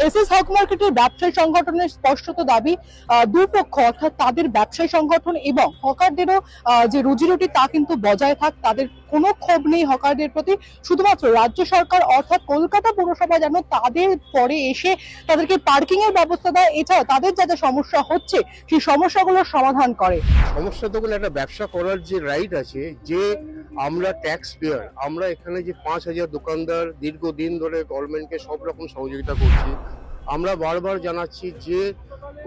SS হক মার্কেটের ব্যবসায়ী সংগঠনের স্পষ্টত দাবি দুপক্ষ অর্থাৎ তাদের ব্যবসায়ী সংগঠন এবং হকারদেরও যে রুজিরুটি তা কিন্তু বজায় থাক, তাদের কোনো ক্ষোভ নেই হকারদের প্রতি। শুধুমাত্র রাজ্য সরকার অর্থাৎ কলকাতা পুরসভা যেন তাদের পরে এসে তাদেরকে পার্কিং এর ব্যবস্থা দেয়, এছাড়া তাদের যা যা সমস্যা হচ্ছে সেই সমস্যাগুলোর সমাধান করে। সমস্যা তো একটা ব্যবসা করার যে রাইট আছে, যে আমরা ট্যাক্স পেয়ার, আমরা এখানে যে 5,000 দোকানদার দীর্ঘদিন ধরে গভর্নমেন্টকে সব রকম সহযোগিতা করছি। আমরা বারবার জানাচ্ছি যে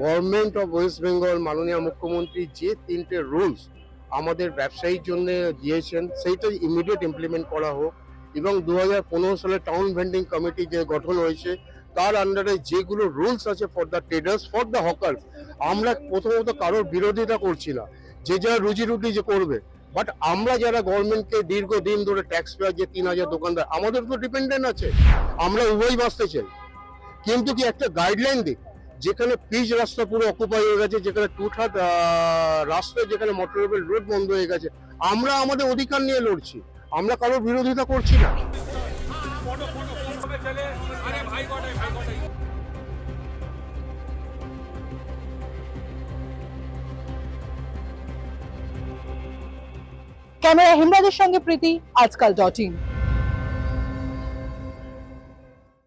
গভর্নমেন্ট অফ ওয়েস্ট বেঙ্গল, মাননীয় মুখ্যমন্ত্রী যে 3টে রুলস আমাদের ব্যবসায়ীর জন্য দিয়েছেন সেইটা ইমিডিয়েট ইমপ্লিমেন্ট করা হোক, এবং 2015 সালে টাউন ভেন্ডিং কমিটি যে গঠন হয়েছে তার আন্ডারে যেগুলো রুলস আছে for the traders, for the hawkers, আমরা প্রথমত কারোর বিরোধিতা করছি না, যে যারা রুজি রুটি যে করবে, বাট আমরা যারা গভর্নমেন্টকে দীর্ঘদিন ধরে ট্যাক্স পেয়ার যে 3,000 দোকানদার, আমাদের তো ডিপেন্ডেন্ট আছে, আমরা উভয় বাঁচতে চাই, কিন্তু কি একটা গাইডলাইন দিক, যেখানে পিচ রাস্তা পুরো অকুপাই হয়ে গেছে, যেখানে টুটহাট রাস্তায় যেখানে মোটরেবল রোড বন্ধ হয়ে গেছে, আমরা আমাদের অধিকার নিয়ে লড়ছি, আমরা কারোর বিরোধিতা করছি না। ক্যামেরা হেমরাজের সঙ্গে প্রীতি, আজকাল.in।